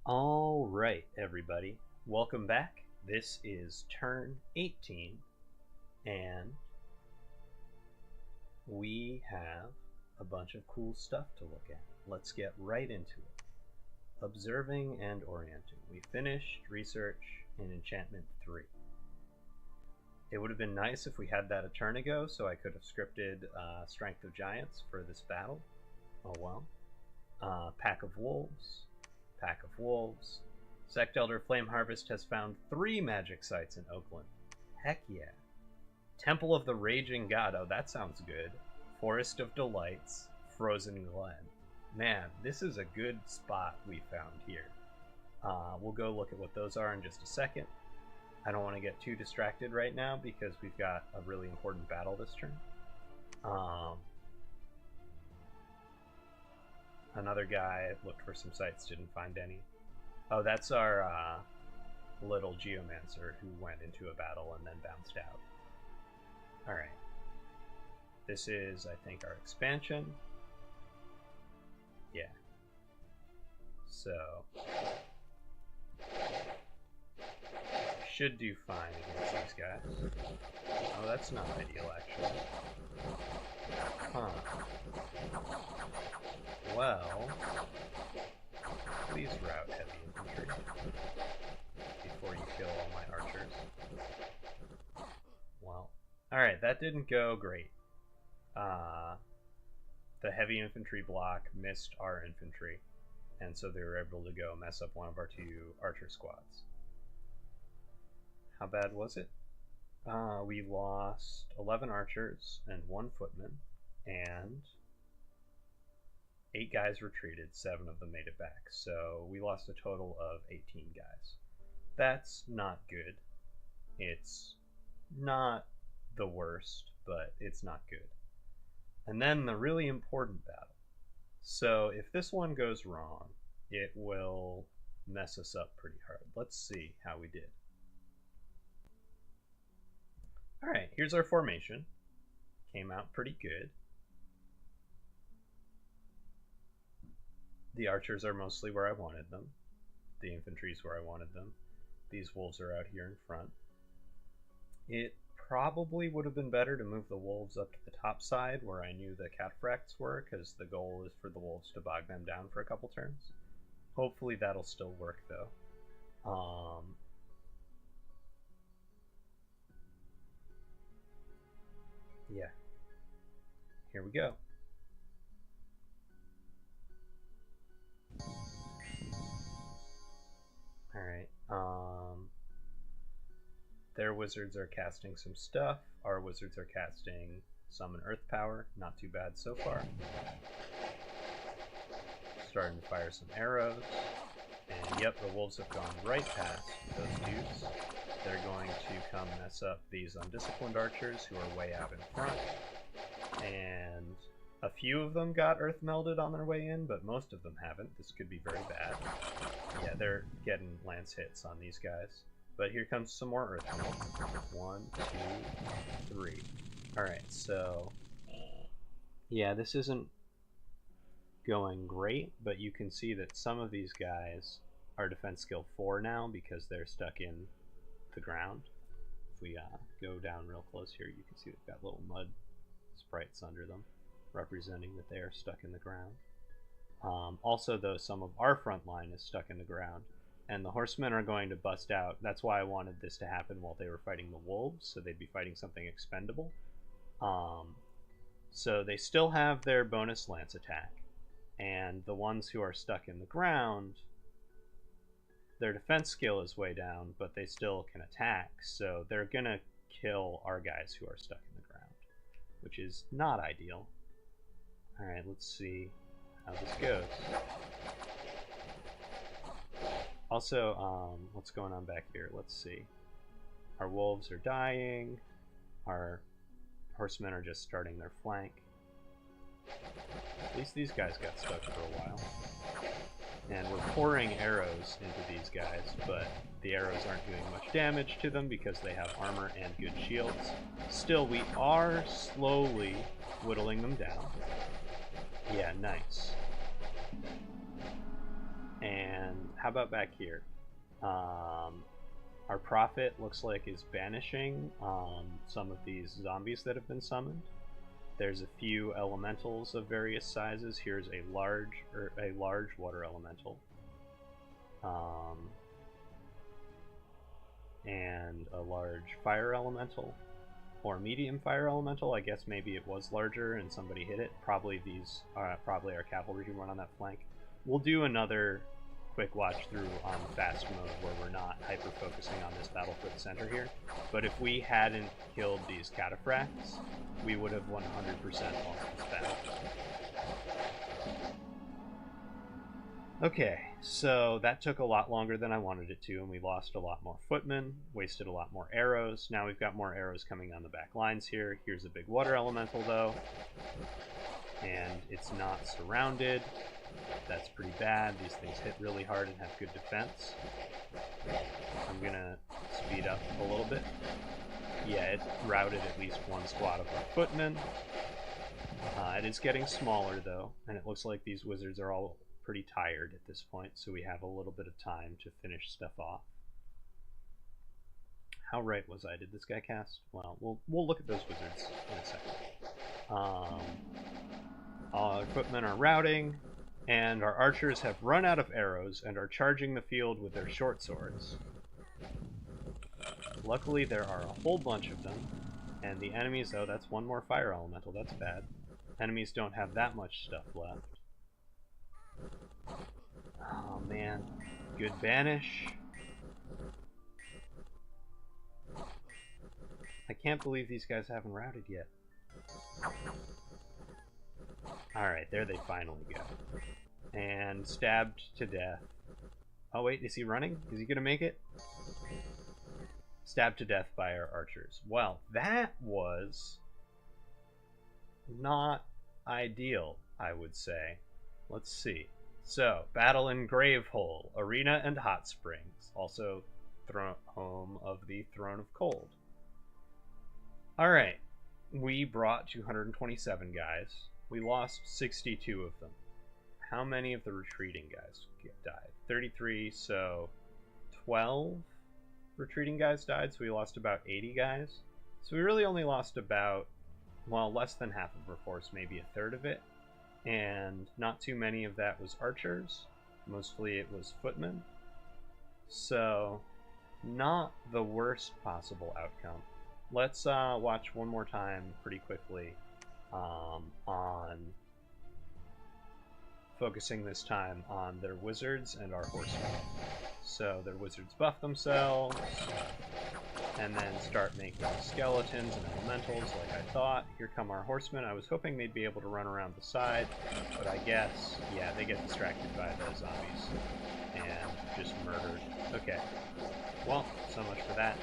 All right, everybody. Welcome back. This is turn 18, and we have a bunch of cool stuff to look at. Let's get right into it. Observing and orienting. We finished research in enchantment 3. It would have been nice if we had that a turn ago, so I could have scripted Strength of Giants for this battle. Oh well. Pack of Wolves. Pack of Wolves. Sect Elder Flame Harvest has found 3 magic sites in Oakland. Heck yeah. Temple of the Raging God. Oh, that sounds good. Forest of Delights. Frozen Glen. Man, this is a good spot we found here. We'll go look at what those are in just a second. I don't want to get too distracted right now because we've got a really important battle this turn. Another guy looked for some sites, didn't find any. Oh, that's our little geomancer who went into a battle and then bounced out. Alright. This is, I think, our expansion. Yeah. So should do fine against these guys. Oh, that's not ideal, actually. Huh. Well, please route heavy infantry before you kill all my archers. Well, alright, that didn't go great. The heavy infantry block missed our infantry, and so they were able to go mess up one of our 2 archer squads. How bad was it? We lost 11 archers and 1 footman, and 8 guys retreated, 7 of them made it back. So we lost a total of 18 guys. That's not good. It's not the worst, but it's not good. And then the really important battle. So if this one goes wrong, it will mess us up pretty hard. Let's see how we did. Alright, here's our formation. Came out pretty good. The archers are mostly where I wanted them. The infantry is where I wanted them. These wolves are out here in front. It probably would have been better to move the wolves up to the top side where I knew the Cataphracts were, because the goal is for the wolves to bog them down for a couple turns. Hopefully that'll still work, though. Yeah. Here we go. Alright, their wizards are casting some stuff. Our wizards are casting Summon Earth Power. Not too bad so far. Starting to fire some arrows. And yep, the wolves have gone right past those dudes. They're going to come mess up these undisciplined archers who are way out in front. And a few of them got earth melded on their way in, but most of them haven't. This could be very bad. Yeah, they're getting lance hits on these guys. But here comes some more earth meld. 1, 2, 3. Alright, so yeah, this isn't going great, but you can see that some of these guys are defense skill 4 now because they're stuck in the ground. If we go down real close here, you can see they've got little mud sprites under them, representing that they are stuck in the ground. Also, though, some of our front line is stuck in the ground, and the horsemen are going to bust out. That's why I wanted this to happen while they were fighting the wolves, so they'd be fighting something expendable. So they still have their bonus lance attack, and the ones who are stuck in the ground, their defense skill is way down, but they still can attack, so they're gonna kill our guys who are stuck in the ground, which is not ideal. Alright, let's see how this goes. Also, what's going on back here? Let's see. Our wolves are dying. Our horsemen are just starting their flank. At least these guys got stuck for a while. And we're pouring arrows into these guys, but the arrows aren't doing much damage to them because they have armor and good shields. Still, we are slowly whittling them down. Yeah, nice. And how about back here? Our prophet looks like is banishing some of these zombies that have been summoned. There's a few elementals of various sizes. Here's a large water elemental, and a large fire elemental, or medium fire elemental. I guess maybe it was larger and somebody hit it. Probably these, probably our cavalry who run on that flank. We'll do another quick watch through on fast mode where we're not hyper focusing on this battle for the center here. But if we hadn't killed these Cataphracts, we would have 100% lost this battle. Okay, so that took a lot longer than I wanted it to, and we lost a lot more footmen, wasted a lot more arrows. Now we've got more arrows coming down the back lines here. Here's a big water elemental though, and it's not surrounded. That's pretty bad. These things hit really hard and have good defense. I'm gonna speed up a little bit. Yeah, it routed at least one squad of our footmen. It is getting smaller though, and it looks like these wizards are all pretty tired at this point, so we have a little bit of time to finish stuff off. How right was I? Did this guy cast? Well, we'll look at those wizards in a second. Our footmen are routing, and our archers have run out of arrows and are charging the field with their short swords. Luckily, there are a whole bunch of them, and the enemies, oh, that's one more fire elemental, that's bad. Enemies don't have that much stuff left. Oh man, good banish. I can't believe these guys haven't routed yet. Alright, there they finally go. And stabbed to death. Oh wait, is he running? Is he gonna make it? Stabbed to death by our archers. Well, that was not ideal, I would say. Let's see. So, battle in Gravehole, Arena and Hot Springs. Also, home of the Throne of Cold. Alright, we brought 227 guys. We lost 62 of them. How many of the retreating guys died? 33, so 12 retreating guys died, so we lost about 80 guys. So we really only lost about, well, less than half of our force, maybe a third of it. And not too many of that was archers. Mostly it was footmen. So, not the worst possible outcome. Let's watch one more time pretty quickly on focusing this time on their wizards and our horsemen. So their wizards buff themselves, and then start making skeletons and elementals like I thought. Here come our horsemen. I was hoping they'd be able to run around the side, but I guess, yeah, they get distracted by those zombies and just murdered. Okay, well, so much for that.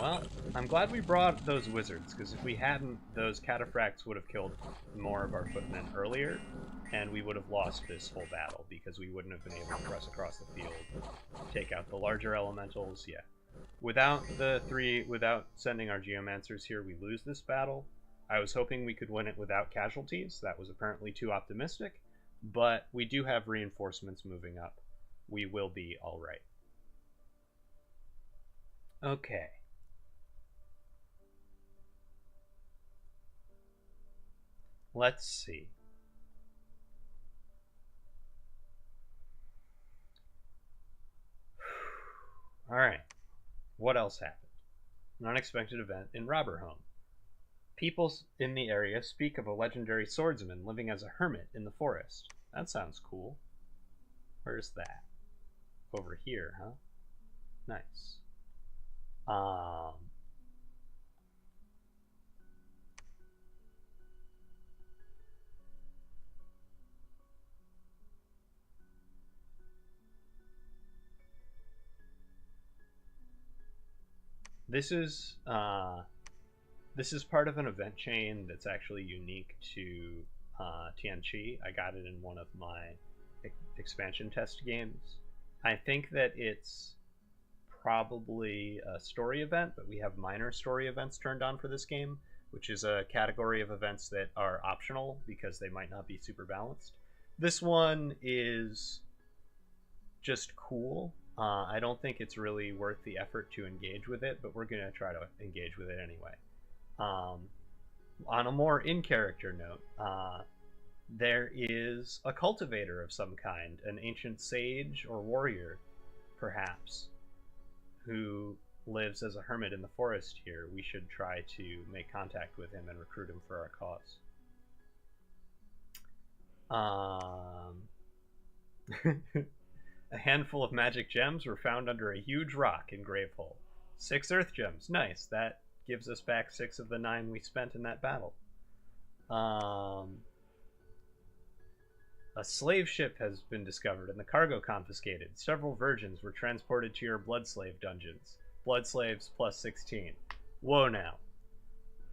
Well, I'm glad we brought those wizards, because if we hadn't, those Cataphracts would have killed more of our footmen earlier, and we would have lost this whole battle, because we wouldn't have been able to press across the field, take out the larger elementals, yeah. Without sending our Geomancers here, we lose this battle. I was hoping we could win it without casualties. That was apparently too optimistic, but we do have reinforcements moving up. We will be alright. Okay. Let's see. Alright. What else happened? An unexpected event in Robberhome. People in the area speak of a legendary swordsman living as a hermit in the forest. That sounds cool. Where's that? Over here, huh? Nice. This is part of an event chain that's actually unique to Tianqi. I got it in one of my expansion test games. I think that it's probably a story event, but we have minor story events turned on for this game, which is a category of events that are optional because they might not be super balanced. This one is just cool. I don't think it's really worth the effort to engage with it, but we're going to try to engage with it anyway. On a more in-character note, there is a cultivator of some kind, an ancient sage or warrior, perhaps, who lives as a hermit in the forest here. We should try to make contact with him and recruit him for our cause. A handful of magic gems were found under a huge rock in Gravehole. 6 earth gems. Nice. That gives us back 6 of the 9 we spent in that battle. A slave ship has been discovered and the cargo confiscated. Several virgins were transported to your blood slave dungeons. Blood slaves plus 16. Whoa now.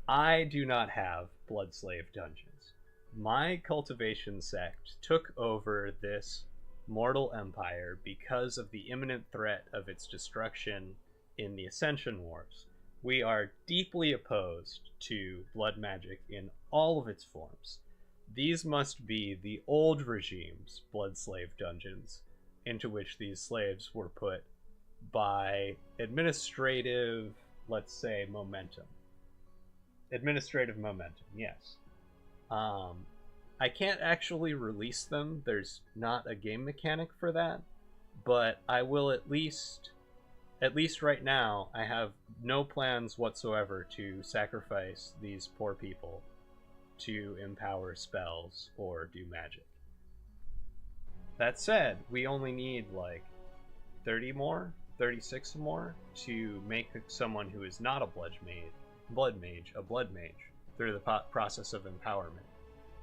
I do not have blood slave dungeons. My cultivation sect took over this mortal empire because of the imminent threat of its destruction in the Ascension Wars. We are deeply opposed to blood magic in all of its forms. These must be the old regime's blood slave dungeons, into which these slaves were put by administrative, let's say, momentum. Administrative momentum, yes. I can't actually release them. There's not a game mechanic for that, but I will at least right now, I have no plans whatsoever to sacrifice these poor people to empower spells or do magic. That said, we only need like 30 more, 36 more to make someone who is not a blood mage a blood mage through the process of empowerment.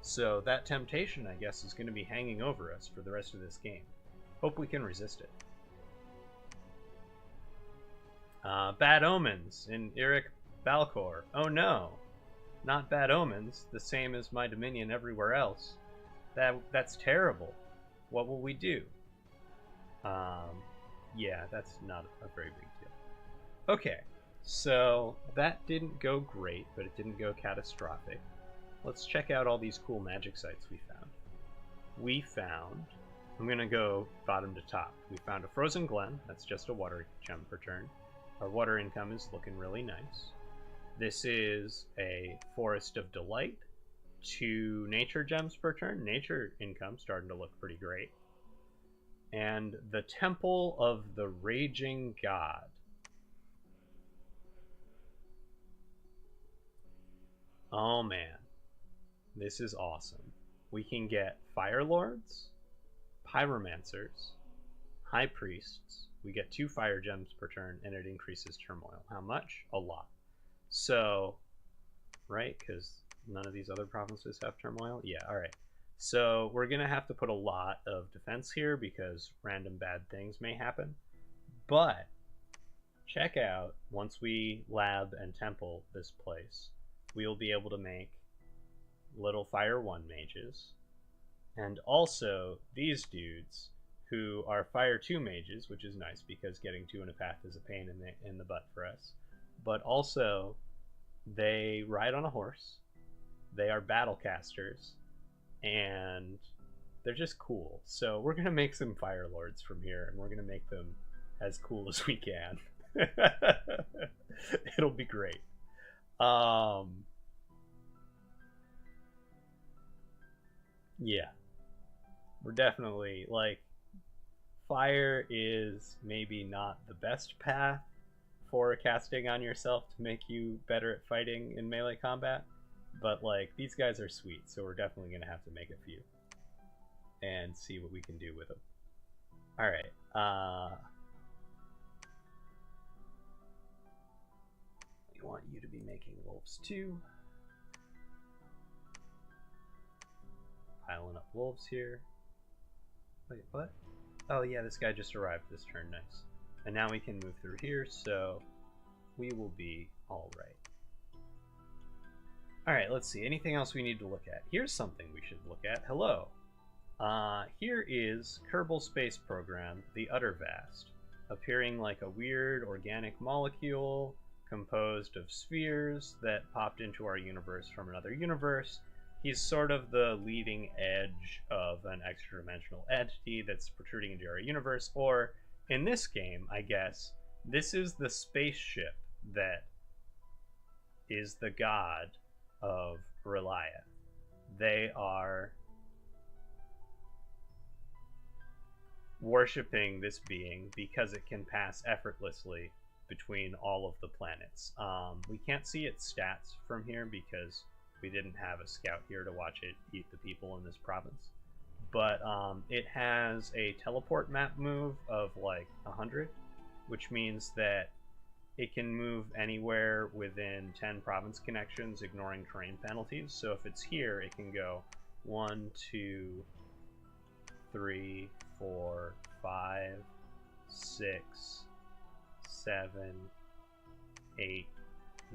So that temptation, I guess, is going to be hanging over us for the rest of this game. Hope we can resist it. Bad omens in Eric Balcor. Oh no, not bad omens, the same as my dominion everywhere else. That's terrible. What will we do? Yeah, that's not a very big deal. Okay, so that didn't go great, but it didn't go catastrophic. Let's check out all these cool magic sites we found. I'm gonna go bottom to top. We found a frozen glen. That's just a water gem per turn. Our water income is looking really nice. This is a forest of delight. 2 nature gems per turn. Nature income starting to look pretty great. And the Temple of the Raging God. Oh man, this is awesome. We can get Fire Lords, Pyromancers, High Priests. We get 2 fire gems per turn, and it increases turmoil. How much? A lot. So, right, because none of these other provinces have turmoil? Yeah, alright. So we're going to have to put a lot of defense here because random bad things may happen. But check out, once we lab and temple this place, we'll be able to make little Fire 1 mages. And also these dudes who are Fire 2 mages, which is nice because getting 2 in a path is a pain in the butt for us. But also, they ride on a horse, they are battle casters, and they're just cool. So we're going to make some Fire Lords from here, and we're going to make them as cool as we can. It'll be great. Yeah. We're definitely, like, fire is maybe not the best path for casting on yourself to make you better at fighting in melee combat, but like these guys are sweet, so we're definitely gonna have to make a few and see what we can do with them. All right, we want you to be making wolves too. Piling up wolves here. Wait, what? Oh yeah, this guy just arrived this turn, nice. And now we can move through here, so we will be alright. Alright, let's see. Anything else we need to look at? Here's something we should look at. Hello. Here is Kerbal Space Program, the Utter Vast. appearing like a weird organic molecule composed of spheres that popped into our universe from another universe. He's sort of the leading edge of an extra-dimensional entity that's protruding into our universe, or in this game, I guess, this is the spaceship that is the god of Relia. They are worshipping this being because it can pass effortlessly between all of the planets. We can't see its stats from here because we didn't have a scout here to watch it eat the people in this province. But it has a teleport map move of like 100, which means that it can move anywhere within 10 province connections, ignoring terrain penalties. So if it's here, it can go 1, 2, 3, 4, 5, 6, 7, 8,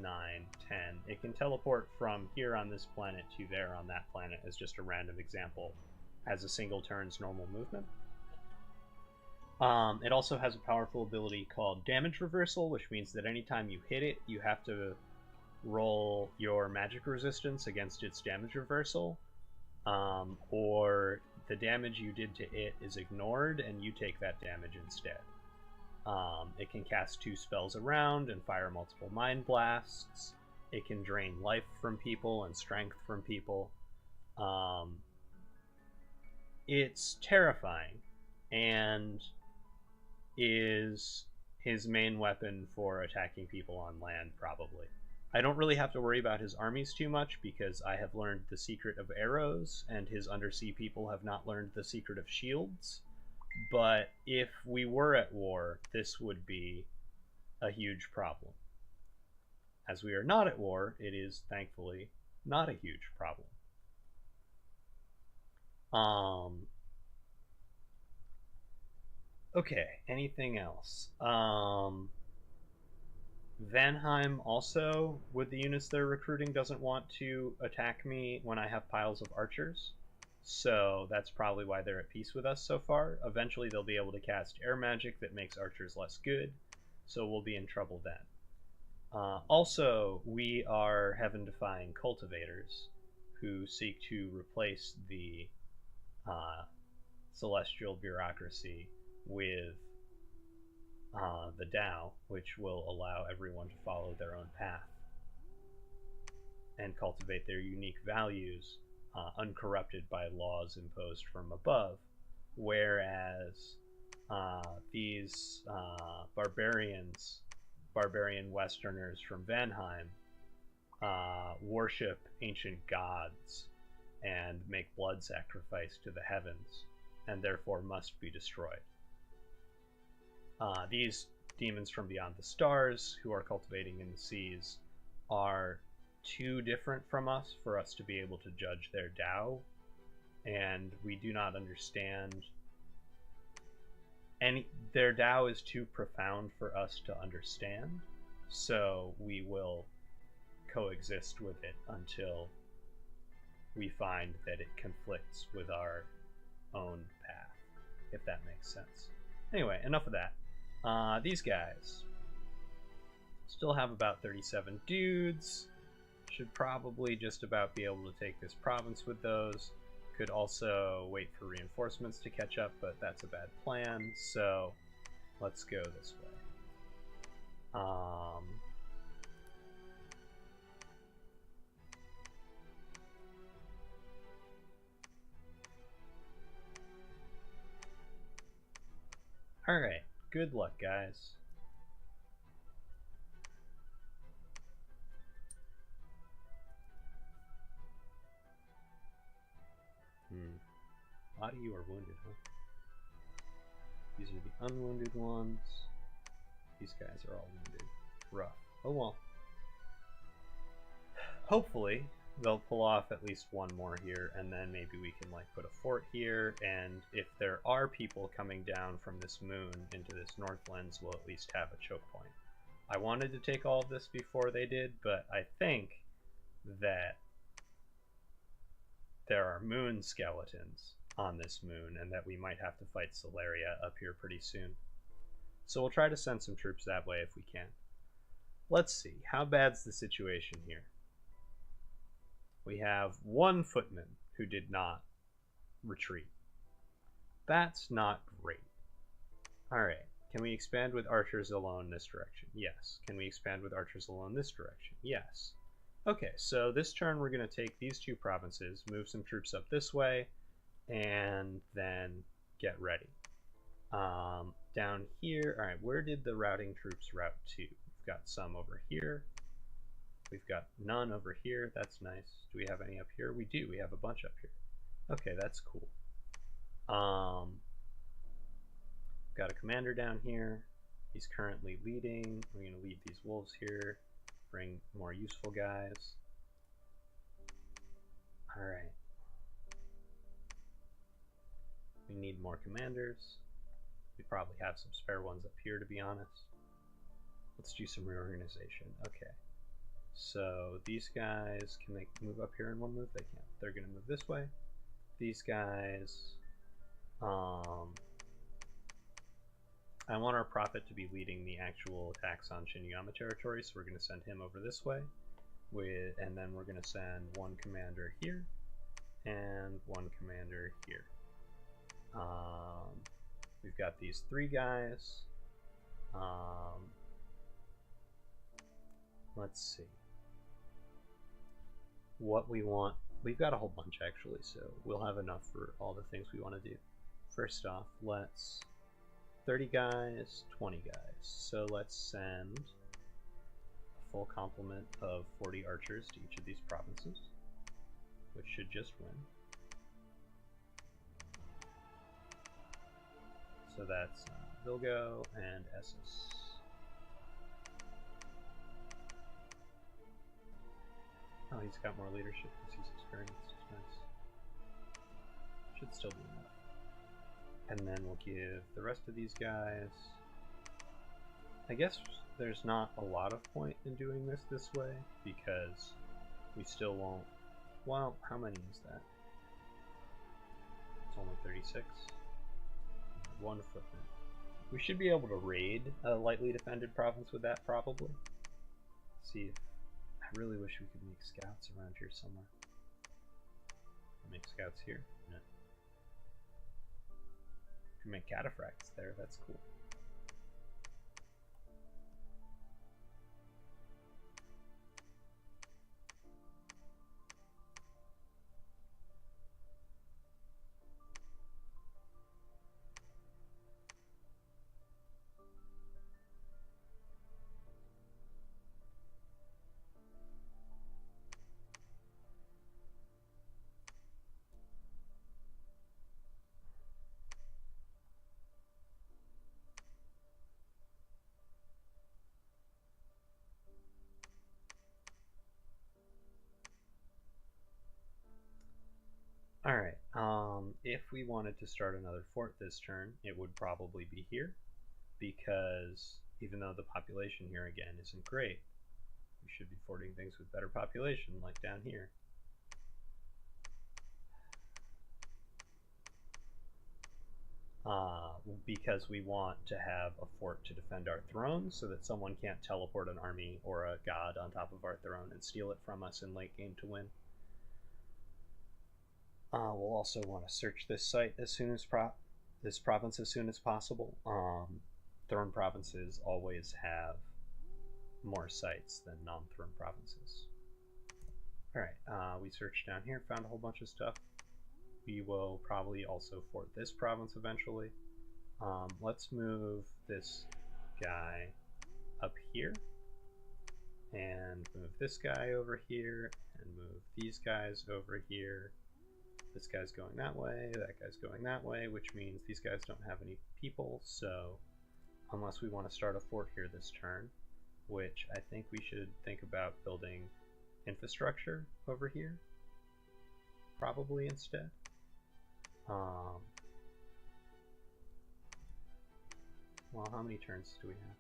9, 10. It can teleport from here on this planet to there on that planet as just a random example, as a single turn's normal movement. It also has a powerful ability called damage reversal, which means that anytime you hit it, you have to roll your magic resistance against its damage reversal, or the damage you did to it is ignored and you take that damage instead. It can cast 2 spells around and fire multiple mind blasts. It can drain life from people and strength from people. It's terrifying and is his main weapon for attacking people on land, probably. I don't really have to worry about his armies too much because I have learned the secret of arrows and his undersea people have not learned the secret of shields. But if we were at war, this would be a huge problem. As we are not at war, it is thankfully not a huge problem. Okay, anything else? Vanheim also, with the units they're recruiting, doesn't want to attack me when I have piles of archers. So that's probably why they're at peace with us so far. Eventually they'll be able to cast air magic that makes archers less good, so we'll be in trouble then. Also, we are heaven-defying cultivators who seek to replace the celestial bureaucracy with the Tao, which will allow everyone to follow their own path and cultivate their unique values, uncorrupted by laws imposed from above, whereas these barbarian Westerners from Vanheim worship ancient gods and make blood sacrifice to the heavens, and therefore must be destroyed. These demons from beyond the stars, who are cultivating in the seas, are too different from us for us to be able to judge their Tao, and we do not understand their Tao is too profound for us to understand, so we will coexist with it until we find that it conflicts with our own path, if that makes sense. Anyway, enough of that. These guys still have about 37 dudes. Should probably just about be able to take this province with those. Could also wait for reinforcements to catch up, but that's a bad plan, so let's go this way. Alright, good luck, guys. A lot of you are wounded, huh? These are the unwounded ones. These guys are all wounded. Rough. Oh well. Hopefully, they'll pull off at least one more here, and then maybe we can like put a fort here, and if there are people coming down from this moon into this Northlands, we'll at least have a choke point. I wanted to take all of this before they did, but I think that there are moon skeletons on this moon, and that we might have to fight Solaria up here pretty soon. So we'll try to send some troops that way if we can. Let's see, how bad's the situation here? We have one footman who did not retreat. That's not great. Alright, can we expand with archers alone this direction? Yes. Can we expand with archers alone this direction? Yes. Okay, so this turn we're going to take these two provinces, move some troops up this way, and then get ready. Down here, alright, where did the routing troops route to? We've got some over here. We've got none over here. That's nice. Do we have any up here? We do. We have a bunch up here. Okay, that's cool. Got a commander down here. He's currently leading. We're going to leave these wolves here. Bring more useful guys. Alright. We need more commanders. We probably have some spare ones up here, to be honest. Let's do some reorganization. Okay. So these guys, can they move up here in one move? They can't. They're going to move this way. These guys, I want our prophet to be leading the actual attacks on Shinyama territory, so we're going to send him over this way. And then we're going to send one commander here and one commander here. We've got these three guys. Let's see what we want. We've got a whole bunch actually, so we'll have enough for all the things we want to do. First off, let's 30 guys, 20 guys. So let's send a full complement of 40 archers to each of these provinces, which should just win. So that's Vilgo and Essos. Oh, he's got more leadership because he's experienced. Nice. Should still be enough. And then we'll give the rest of these guys... I guess there's not a lot of point in doing this way, because we still won't... Well, how many is that? It's only 36. One footman. We should be able to raid a lightly defended province with that, probably. Let's see if... I really wish we could make scouts around here somewhere. Make scouts here? No. We can make cataphracts there, that's cool. Alright, if we wanted to start another fort this turn, it would probably be here, because even though the population here again isn't great, we should be forting things with better population, like down here. Because we want to have a fort to defend our throne, so that someone can't teleport an army or a god on top of our throne and steal it from us in late game to win. We'll also want to search this site as soon as this province as soon as possible. Throne provinces always have more sites than non-throne provinces. Alright, we searched down here, found a whole bunch of stuff. We will probably also fort this province eventually. Let's move this guy up here, and move this guy over here, and move these guys over here. This guy's going that way, that guy's going that way, which means these guys don't have any people, so unless we want to start a fort here this turn, which I think we should think about building infrastructure over here, probably instead. Well, how many turns do we have?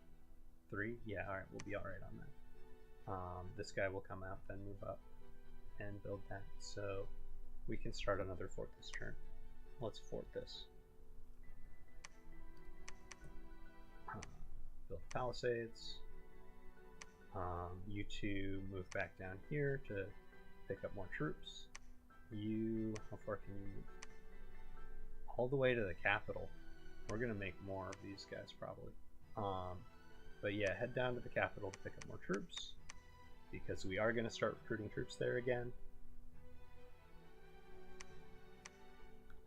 3? Yeah, alright, we'll be alright on that. This guy will come out, then move up and build that, so we can start another fort this turn. Let's fort this. build palisades. You two move back down here to pick up more troops. You, how far can you move? All the way to the capital. We're gonna make more of these guys probably. But yeah, head down to the capital to pick up more troops, because we are gonna start recruiting troops there again.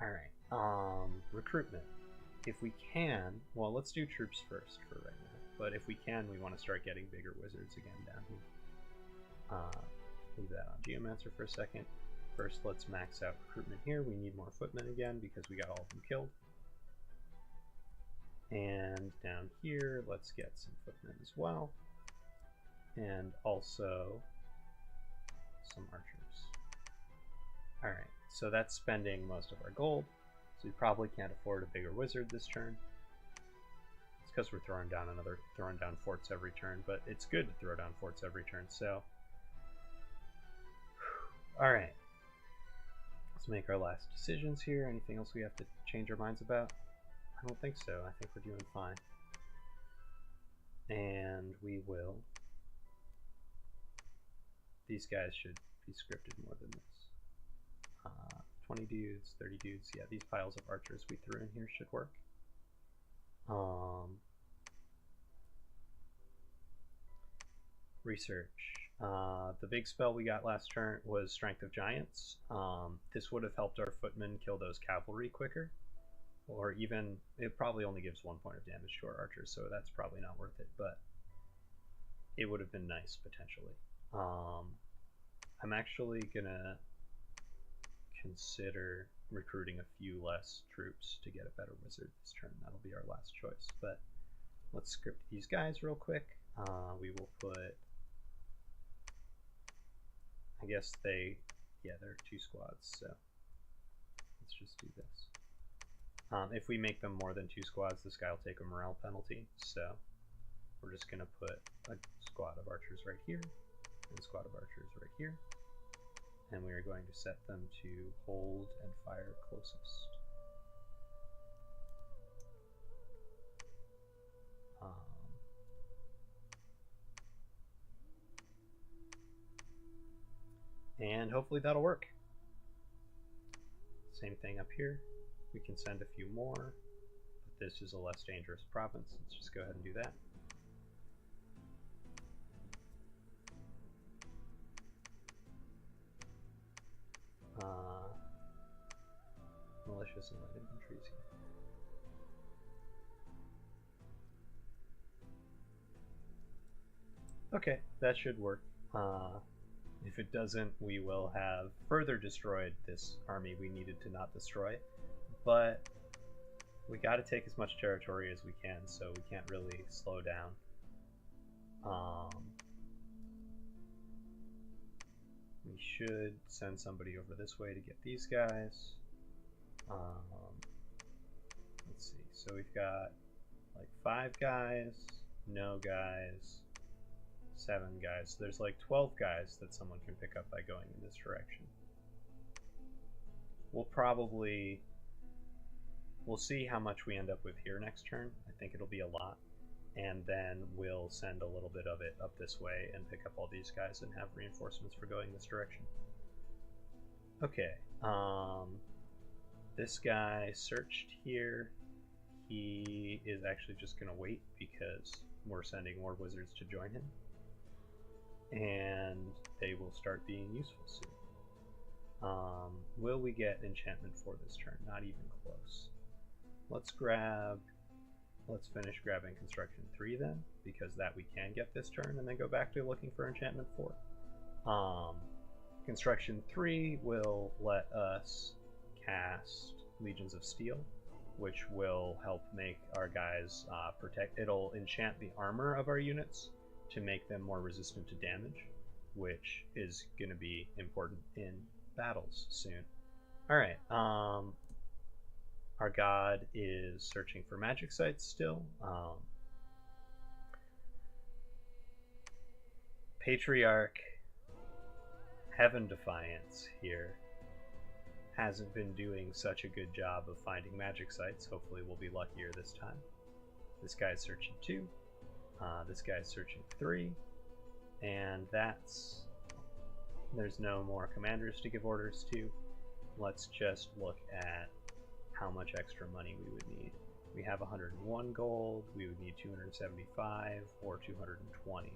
Alright, recruitment. If we can, well, let's do troops first for right now. But if we can, we want to start getting bigger wizards again down here. Leave that on Geomancer for a second. First, let's max out recruitment here. We need more footmen again because we got all of them killed. And down here, let's get some footmen as well. And also some archers. Alright, so that's spending most of our gold. So we probably can't afford a bigger wizard this turn. It's because we're throwing down forts every turn, but it's good to throw down forts every turn, so. Alright. Let's make our last decisions here. Anything else we have to change our minds about? I don't think so. I think we're doing fine. And we will. These guys should be scripted more than this. 20 dudes, 30 dudes. Yeah, these piles of archers we threw in here should work. Research. The big spell we got last turn was Strength of Giants. This would have helped our footmen kill those cavalry quicker. Or even, it probably only gives 1 point of damage to our archers, so that's probably not worth it, but it would have been nice, potentially. I'm actually gonna consider recruiting a few less troops to get a better wizard this turn. That'll be our last choice, but let's script these guys real quick. We will put, I guess they're 2 squads, so let's just do this. If we make them more than 2 squads, this guy will take a morale penalty, so we're just gonna put a squad of archers right here, and a squad of archers right here. And we are going to set them to hold and fire closest. And hopefully that'll work. Same thing up here. We can send a few more, but this is a less dangerous province. Let's just go ahead and do that. Militias and light infantry. Okay, that should work. If it doesn't, we will have further destroyed this army we needed to not destroy. But we got to take as much territory as we can, so we can't really slow down. We should send somebody over this way to get these guys. Let's see, so we've got like 5 guys, no guys, 7 guys. So there's like 12 guys that someone can pick up by going in this direction. We'll see how much we end up with here next turn. I think it'll be a lot. And then we'll send a little bit of it up this way and pick up all these guys and have reinforcements for going this direction. Okay, this guy searched here. He is actually just going to wait because we're sending more wizards to join him. And they will start being useful soon. Will we get enchantment for this turn? Not even close. Let's finish grabbing construction 3 then, because that we can get this turn, and then go back to looking for enchantment 4. Construction 3 will let us cast Legions of Steel, which will help make our guys it'll enchant the armor of our units to make them more resistant to damage, which is going to be important in battles soon. Alright, our god is searching for magic sites still. Patriarch Heaven Defiance here hasn't been doing such a good job of finding magic sites. Hopefully we'll be luckier this time. This guy's searching too. This guy's searching 3, and there's no more commanders to give orders to. Let's just look at how much extra money we would need. We have 101 gold, we would need 275 or 220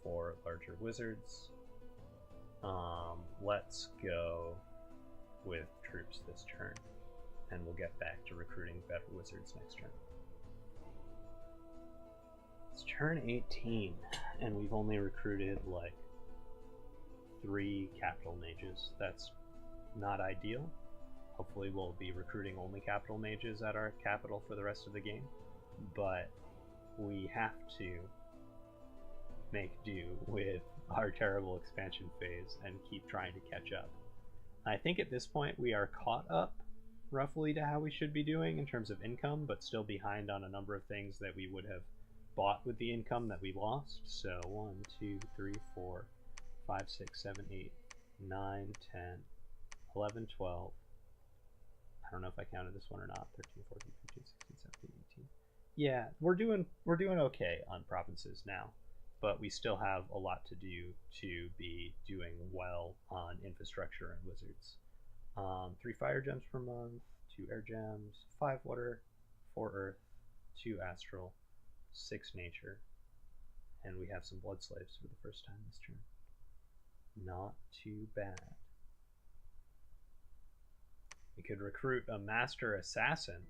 for larger wizards. Let's go with troops this turn, and we'll get back to recruiting better wizards next turn. It's turn 18, and we've only recruited like 3 capital mages. That's not ideal. Hopefully we'll be recruiting only capital mages at our capital for the rest of the game, but we have to make do with our terrible expansion phase and keep trying to catch up. I think at this point we are caught up roughly to how we should be doing in terms of income, but still behind on a number of things that we would have bought with the income that we lost. So 1, 2, 3, 4, 5, 6, 7, 8, 9, 10, 11, 12. I don't know if I counted this one or not. 13, 14, 15, 16, 17, 18. Yeah, we're doing okay on provinces now, but we still have a lot to do to be doing well on infrastructure and wizards. 3 fire gems per month, 2 air gems, 5 water, 4 earth, 2 astral, 6 nature, and we have some blood slaves for the first time this turn. Not too bad. We could recruit a master assassin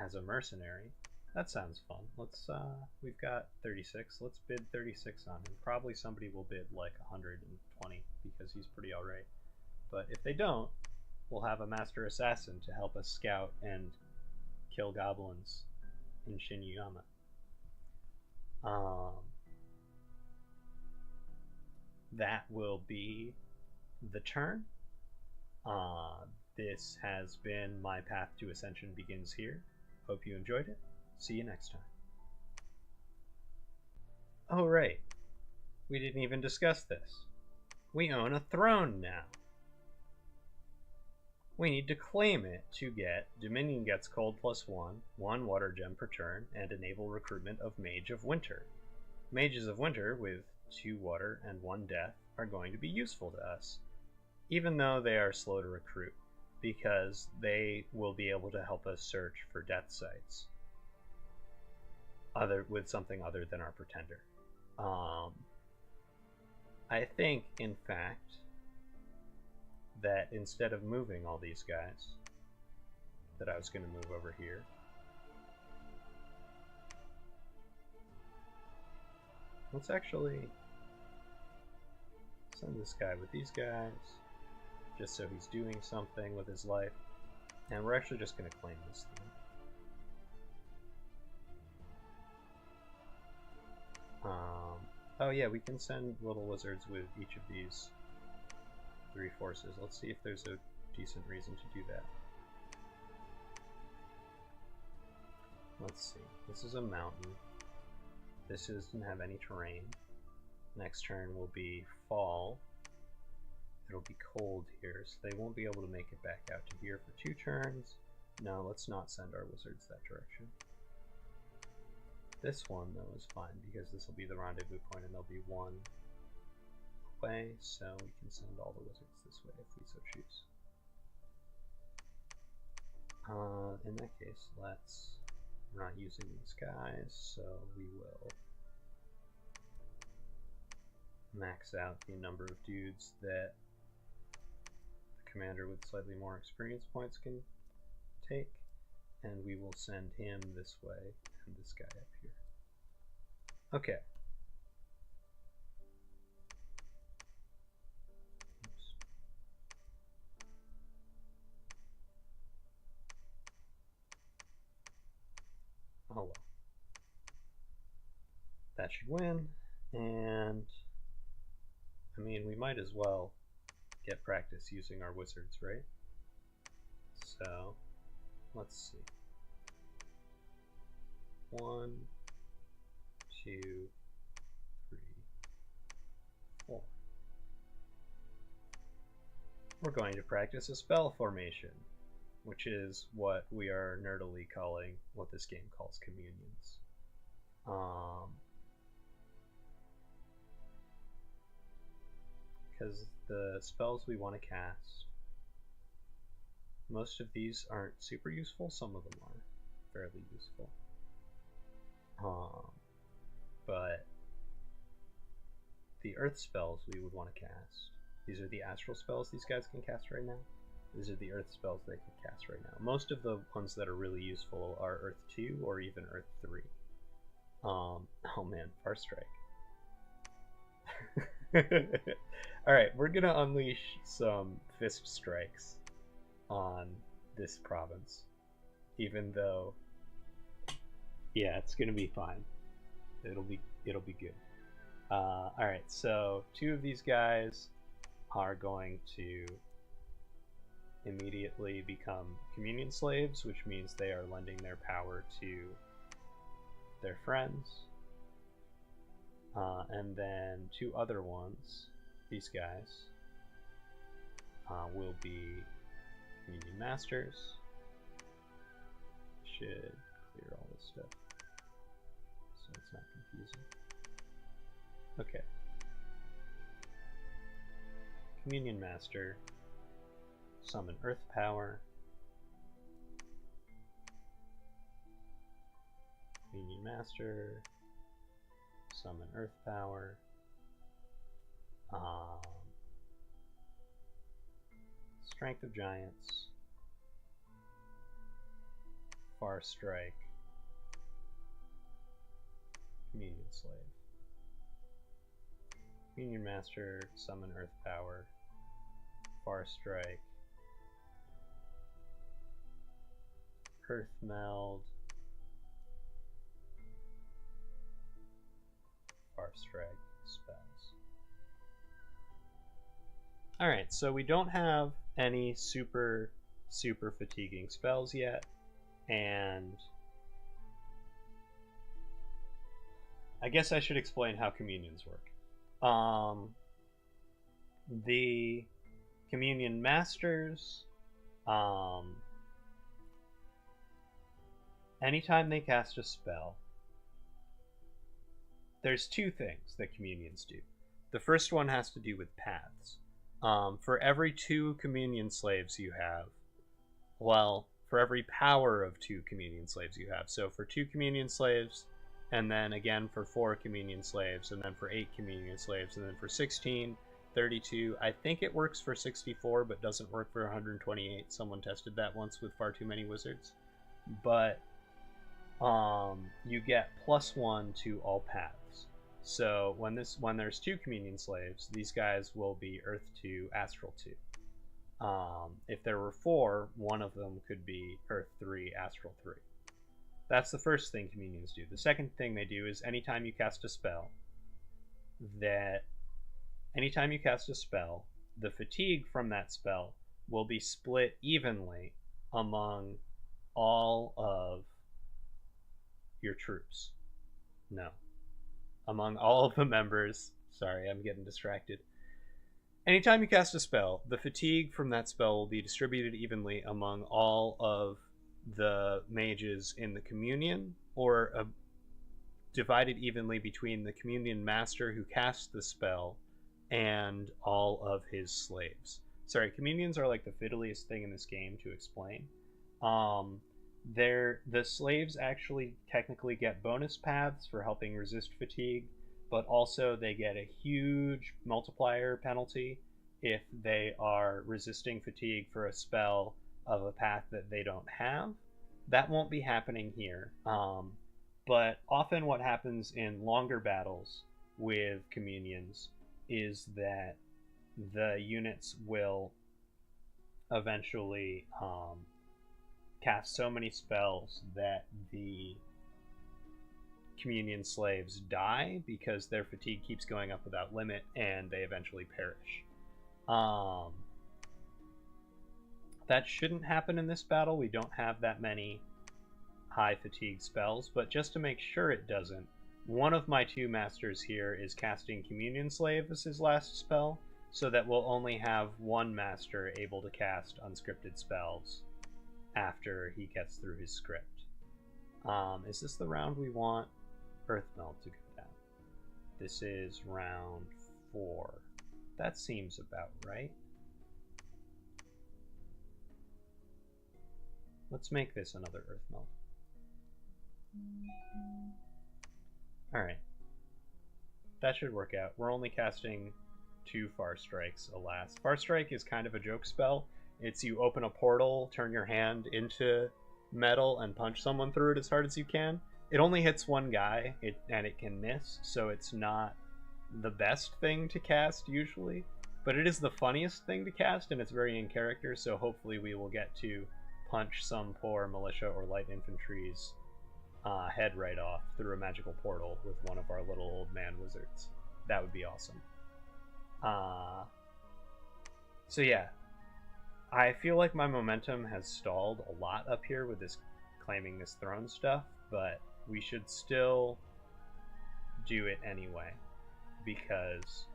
as a mercenary. That sounds fun. Let's we've got 36. Let's bid 36 on him. Probably somebody will bid like 120 because he's pretty alright. But if they don't, we'll have a master assassin to help us scout and kill goblins in Shinyama. That will be the turn. This has been My Path to Ascension Begins Here. Hope you enjoyed it. See you next time. Oh right, we didn't even discuss this. We own a throne now. We need to claim it to get Dominion gets cold +1, 1 water gem per turn, and enable recruitment of Mage of Winter. Mages of Winter with 2 water and 1 death are going to be useful to us, even though they are slow to recruit, because they will be able to help us search for death sites with something other than our pretender. I think, in fact, that instead of moving all these guys, that I was going to move over here. Let's actually send this guy with these guys, just so he's doing something with his life. And we're actually just going to claim this thing. Oh yeah, we can send little wizards with each of these 3 forces. Let's see if there's a decent reason to do that. Let's see. This is a mountain. This doesn't have any terrain. Next turn will be fall. It'll be cold here, so they won't be able to make it back out to here for 2 turns. No, let's not send our wizards that direction. This one, though, is fine, because this will be the rendezvous point, and there'll be 1 away, so we can send all the wizards this way if we so choose. In that case, we're not using these guys, so we will max out the number of dudes that the commander with slightly more experience points can take, and we will send him this way and this guy up here. Okay. Oops. Oh well. That should win, and I mean, we might as well get practice using our wizards, right? So, let's see. 1, 2, 3, 4. We're going to practice a spell formation, which is what we are nerdily calling what this game calls communions. Because the spells we want to cast, most of these aren't super useful. Some of them are fairly useful. But the earth spells we would want to cast. These are the astral spells these guys can cast right now. These are the earth spells they can cast right now. Most of the ones that are really useful are Earth 2 or even Earth 3. Oh man, Far Strike. Alright, we're gonna unleash some Fist Strikes on this province. Even though, yeah, it's gonna be fine. It'll be good. Alright, so 2 of these guys are going to immediately become communion slaves, which means they are lending their power to their friends. And then 2 other ones, these guys, will be communion masters. Should clear all this stuff so it's not confusing. Okay. Communion master, summon earth power. Communion master, summon earth power. Strength of giants. Far strike. Communion slave. Communion master, summon earth power. Far strike. Earth meld. Far strike spells. Alright, so we don't have any super fatiguing spells yet, and I guess I should explain how communions work. The communion masters, anytime they cast a spell, there's 2 things that communions do. The first one has to do with paths. For every 2 communion slaves you have, well, for every power of 2 communion slaves you have, so for 2 communion slaves, and then again for 4 communion slaves, and then for 8 communion slaves, and then for 16, 32, I think it works for 64, but doesn't work for 128. Someone tested that once with far too many wizards. But you get +1 to all paths. So when there's 2 communion slaves, these guys will be Earth 2, Astral 2. If there were 4, one of them could be Earth 3, Astral 3. That's the first thing communions do. The second thing they do is anytime you cast a spell, the fatigue from that spell will be split evenly among all of your troops. No. Among all of the members. Sorry, I'm getting distracted. Anytime you cast a spell, the fatigue from that spell will be distributed evenly among all of the mages in the communion, or divided evenly between the communion master who casts the spell and all of his slaves. Sorry, communions are like the fiddliest thing in this game to explain. The slaves actually technically get bonus paths for helping resist fatigue, but also they get a huge multiplier penalty if they are resisting fatigue for a spell of a path that they don't have. That won't be happening here, but often what happens in longer battles with communions is that the units will eventually cast so many spells that the communion slaves die because their fatigue keeps going up without limit and they eventually perish. That shouldn't happen in this battle. We don't have that many high fatigue spells, but just to make sure it doesn't, one of my 2 masters here is casting Communion Slave as his last spell, so that we'll only have 1 master able to cast unscripted spells after he gets through his script. Is this the round we want? Earth meld to go down. This is round 4. That seems about right. Let's make this another Earth meld. Alright. That should work out. We're only casting 2 Far Strikes, alas. Far Strike is kind of a joke spell. It's you open a portal, turn your hand into metal, and punch someone through it as hard as you can. It only hits one guy, and it can miss, so it's not the best thing to cast usually. But it is the funniest thing to cast, and it's very in character, so hopefully we will get to punch some poor militia or light infantry's head right off through a magical portal with one of our little old man wizards. That would be awesome. So yeah, I feel like my momentum has stalled a lot up here with this claiming this throne stuff, but we should still do it anyway because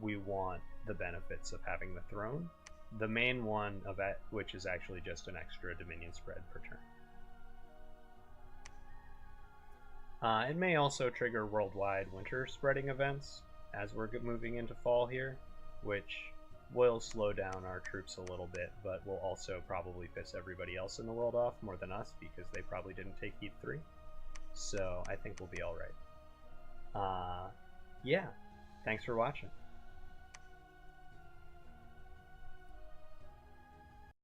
we want the benefits of having the throne. The main one of it, which is actually just an extra Dominion spread per turn. It may also trigger worldwide winter spreading events as we're moving into fall here, which will slow down our troops a little bit, but will also probably piss everybody else in the world off more than us because they probably didn't take Heat 3. So I think we'll be alright. Yeah, thanks for watching.